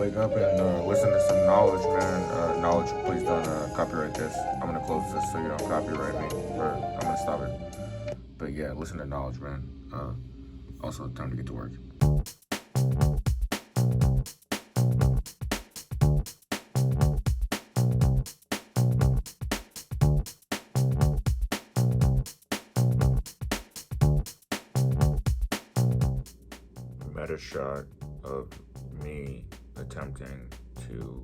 wake up and listen to some knowledge, man. Knowledge, please don't copyright this. I'm gonna close this so you don't copyright me, or I'm gonna stop it. But yeah, listen to knowledge, man. Also, time to get to work. Meta shot of me attempting to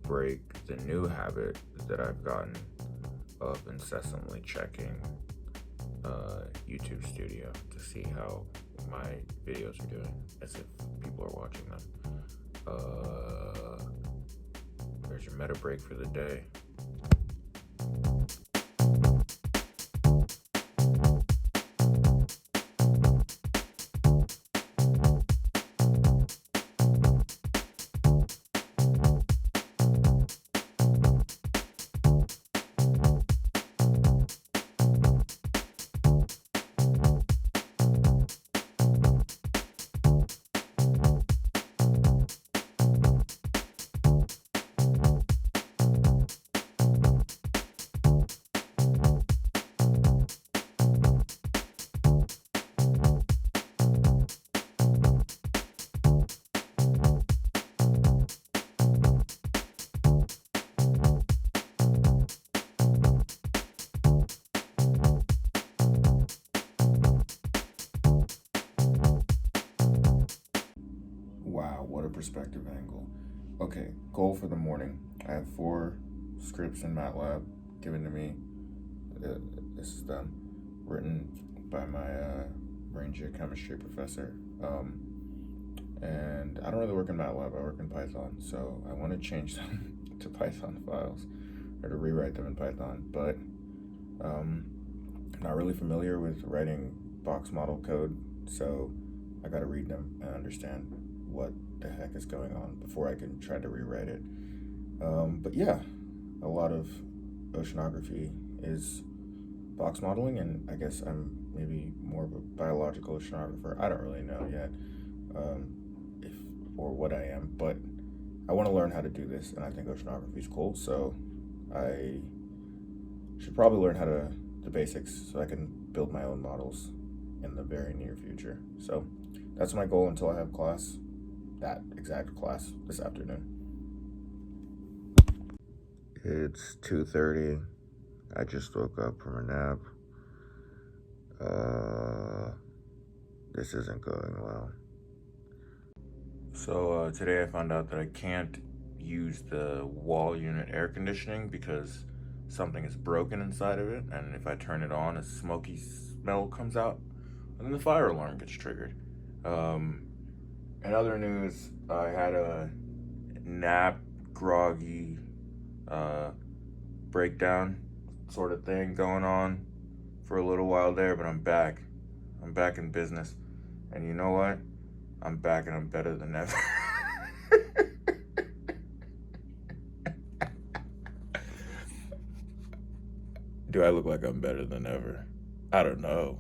break the new habit that I've gotten of incessantly checking YouTube Studio to see how my videos are doing, as if people are watching them. There's your meta break for the day. Wow, what a perspective angle. Okay, goal for the morning. I have 4 scripts in MATLAB given to me. This is done. Written by my brain geochemistry professor. And I don't really work in MATLAB, I work in Python. So I want to change them to Python files, or to rewrite them in Python. But I'm not really familiar with writing box model code. So I got to read them and understand what the heck is going on before I can try to rewrite it. But yeah, a lot of oceanography is box modeling, and I guess I'm maybe more of a biological oceanographer. I don't really know yet if or what I am, but I want to learn how to do this, and I think oceanography is cool. So I should probably learn how to the basics so I can build my own models in the very near future. So that's my goal until I have class, that exact class this afternoon. It's 2:30. I just woke up from a nap. This isn't going well. So today I found out that I can't use the wall unit air conditioning because something is broken inside of it, and if I turn it on, a smoky smell comes out, and then the fire alarm gets triggered. In other news, I had a nap, groggy, breakdown sort of thing going on for a little while there, but I'm back. I'm back in business. And you know what? I'm back and I'm better than ever. Do I look like I'm better than ever? I don't know.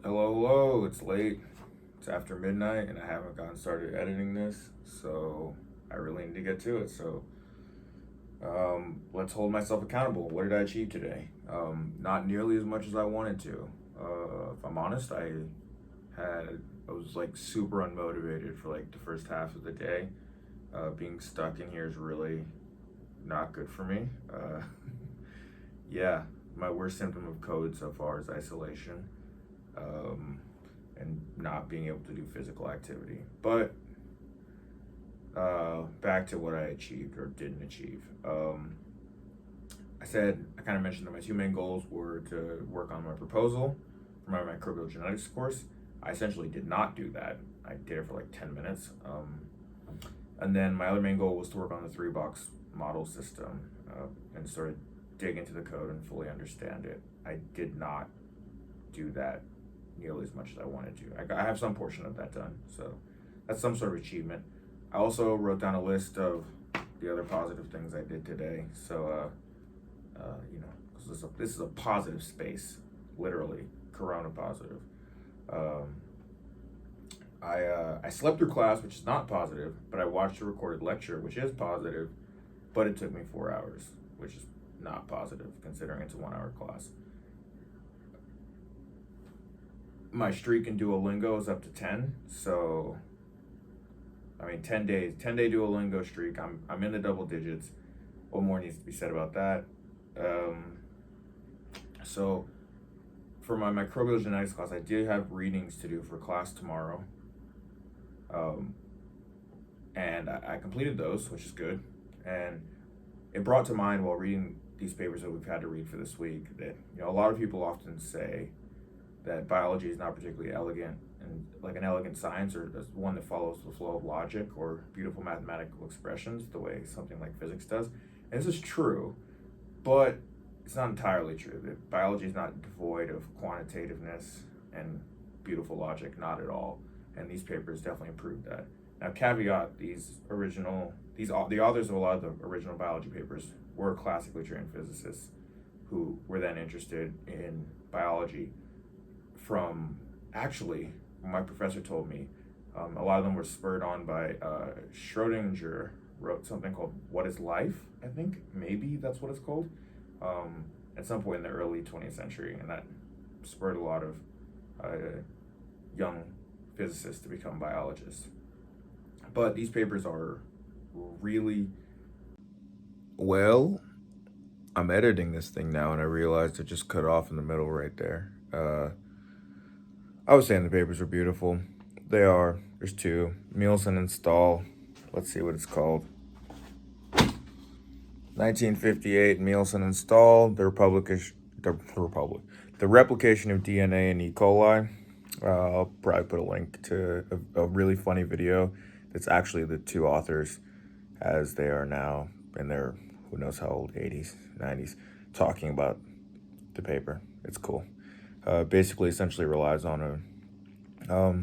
Hello, it's late. It's after midnight and I haven't gotten started editing this, so I really need to get to it. So let's hold myself accountable. What did I achieve today? Not nearly as much as I wanted to. If I'm honest, I was like super unmotivated for like the first half of the day. Being stuck in here is really not good for me. Yeah, my worst symptom of COVID so far is isolation, and not being able to do physical activity. But back to what I achieved or didn't achieve. I kind of mentioned that my 2 main goals were to work on my proposal for my microbial genetics course. I essentially did not do that. I did it for like 10 minutes. And then my other main goal was to work on the 3-box model system and sort of dig into the code and fully understand it. I did not do that nearly as much as I wanted to. I have some portion of that done, so that's some sort of achievement. I also wrote down a list of the other positive things I did today. So, you know, this is a positive space, literally, corona positive. Um, I slept through class, which is not positive, but I watched a recorded lecture, which is positive, but it took me 4 hours, which is not positive considering it's a 1 hour class. My streak in Duolingo is up to 10, so I mean 10 day Duolingo streak. I'm in the double digits. What more needs to be said about that? So for my microbial genetics class, I did have readings to do for class tomorrow. And I completed those, which is good. And it brought to mind while reading these papers that we've had to read for this week that, you know, a lot of people often say that biology is not particularly elegant and like an elegant science or one that follows the flow of logic or beautiful mathematical expressions the way something like physics does. And this is true, but it's not entirely true. That biology is not devoid of quantitativeness and beautiful logic, not at all. And these papers definitely prove that. Now, caveat: the authors of a lot of the original biology papers were classically trained physicists who were then interested in biology from, actually, my professor told me, a lot of them were spurred on by Schrodinger wrote something called What is Life? I think, maybe that's what it's called, at some point in the early 20th century, and that spurred a lot of young physicists to become biologists. But these papers are really... Well, I'm editing this thing now, and I realized it just cut off in the middle right there. I was saying the papers are beautiful. They are. There's two. Mehelson and Stahl. Let's see what it's called. 1958, Mehelson and Stahl. The replication of DNA in E. coli. I'll probably put a link to a really funny video that's actually the two authors, as they are now in their, who knows how old, 80s, 90s, talking about the paper. It's cool. Basically, essentially relies on a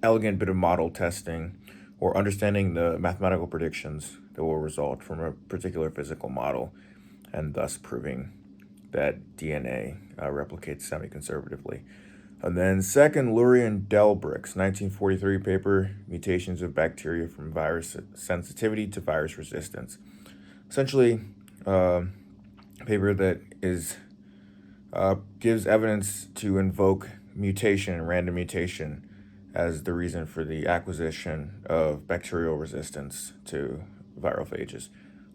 elegant bit of model testing or understanding the mathematical predictions that will result from a particular physical model, and thus proving that DNA replicates semi-conservatively. And then second, Lurie and Delbrück's 1943 paper, Mutations of Bacteria from Virus Sensitivity to Virus Resistance. Essentially, a paper that is gives evidence to invoke mutation and random mutation as the reason for the acquisition of bacterial resistance to viral phages.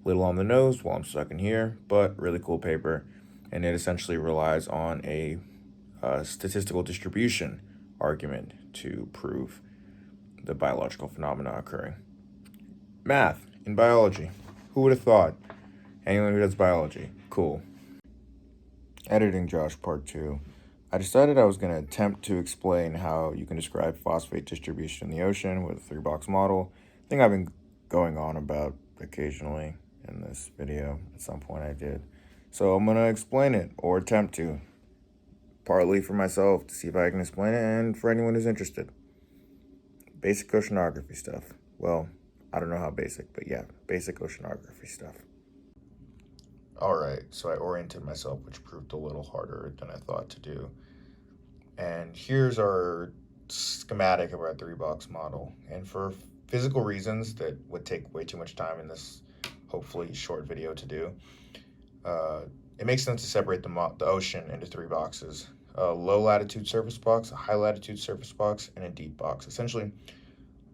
Little on the nose while I'm stuck in here, but really cool paper. And it essentially relies on a statistical distribution argument to prove the biological phenomena occurring. Math in biology. Who would have thought? Anyone who does biology. Cool. Editing Josh Part 2. I decided I was going to attempt to explain how you can describe phosphate distribution in the ocean with a 3-box model. Thing I've been going on about occasionally in this video. At some point I did. So I'm going to explain it, or attempt to. Partly for myself to see if I can explain it, and for anyone who's interested. Basic oceanography stuff. Well, I don't know how basic, but yeah, basic oceanography stuff. Alright, so I oriented myself, which proved a little harder than I thought to do. And here's our schematic of our 3-box model. And for physical reasons that would take way too much time in this hopefully short video to do, it makes sense to separate the ocean into 3 boxes. A low latitude surface box, a high latitude surface box, and a deep box. Essentially,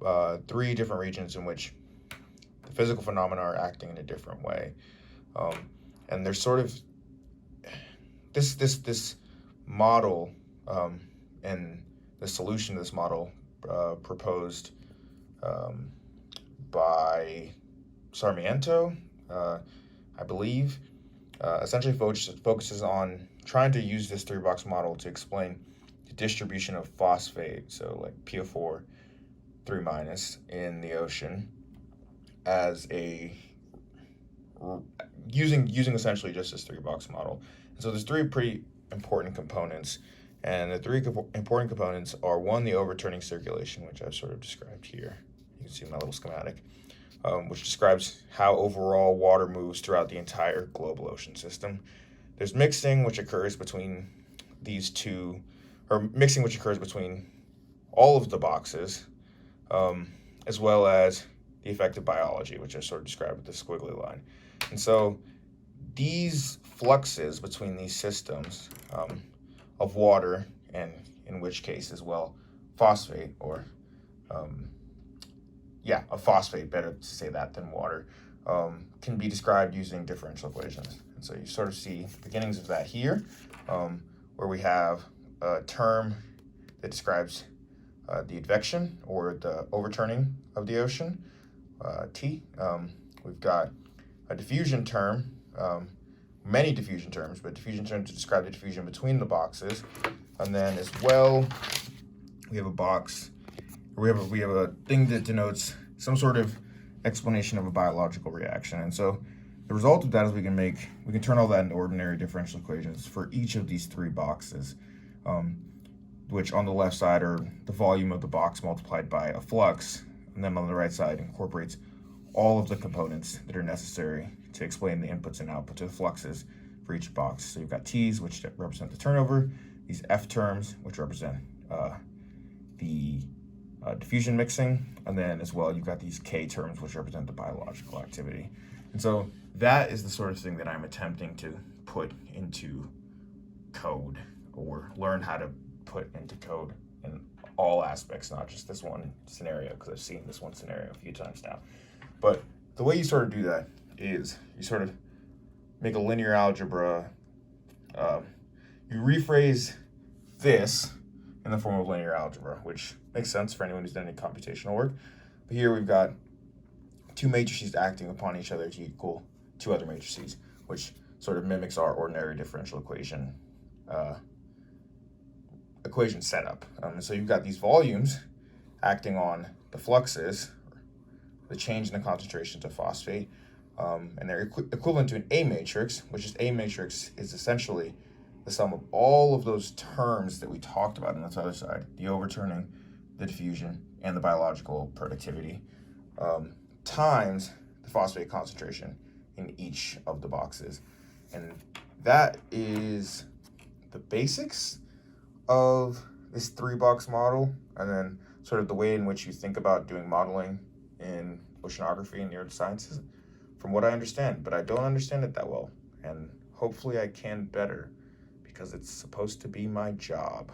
3 different regions in which the physical phenomena are acting in a different way. And there's sort of this model and the solution to this model proposed by Sarmiento, I believe, essentially focuses on trying to use this 3-box model to explain the distribution of phosphate, so like PO4 3- in the ocean, as a using essentially just this 3-box model. And so there's 3 pretty important components, and the 3 important components are: 1, the overturning circulation, which I've sort of described here. You can see my little schematic. which describes how overall water moves throughout the entire global ocean system. There's mixing, which occurs between these two, or mixing which occurs between all of the boxes, as well as the effect of biology, which I sort of described with the squiggly line. And so these fluxes between these systems of water, and in which case as well phosphate, or a phosphate, better to say that than water, can be described using differential equations. And so you sort of see beginnings of that here, where we have a term that describes the advection, or the overturning of the ocean, T. We've got a diffusion term, many diffusion terms, but diffusion terms to describe the diffusion between the boxes. And then as well, we have a box, we have a thing that denotes some sort of explanation of a biological reaction. And so the result of that is we can turn all that into ordinary differential equations for each of these three boxes, which on the left side are the volume of the box multiplied by a flux, and then on the right side incorporates all of the components that are necessary to explain the inputs and outputs of the fluxes for each box. So you've got T's, which represent the turnover, these F terms, which represent the diffusion mixing, and then as well you've got these K terms, which represent the biological activity. And so that is the sort of thing that I'm attempting to put into code, or learn how to put into code in all aspects, not just this one scenario, because I've seen this one scenario a few times now. But the way you sort of do that is you sort of make a linear algebra, you rephrase this in the form of linear algebra, which makes sense for anyone who's done any computational work. But here we've got two matrices acting upon each other to equal two other matrices, which sort of mimics our ordinary differential equation setup. And so you've got these volumes acting on the fluxes, the change in the concentrations of phosphate, and they're equivalent to an A matrix, which is A matrix is essentially the sum of all of those terms that we talked about on this other side, the overturning, the diffusion, and the biological productivity, times the phosphate concentration in each of the boxes. And that is the basics of this three-box model, and then sort of the way in which you think about doing modeling in oceanography and neurosciences, from what I understand. But I don't understand it that well, and hopefully I can better, because it's supposed to be my job.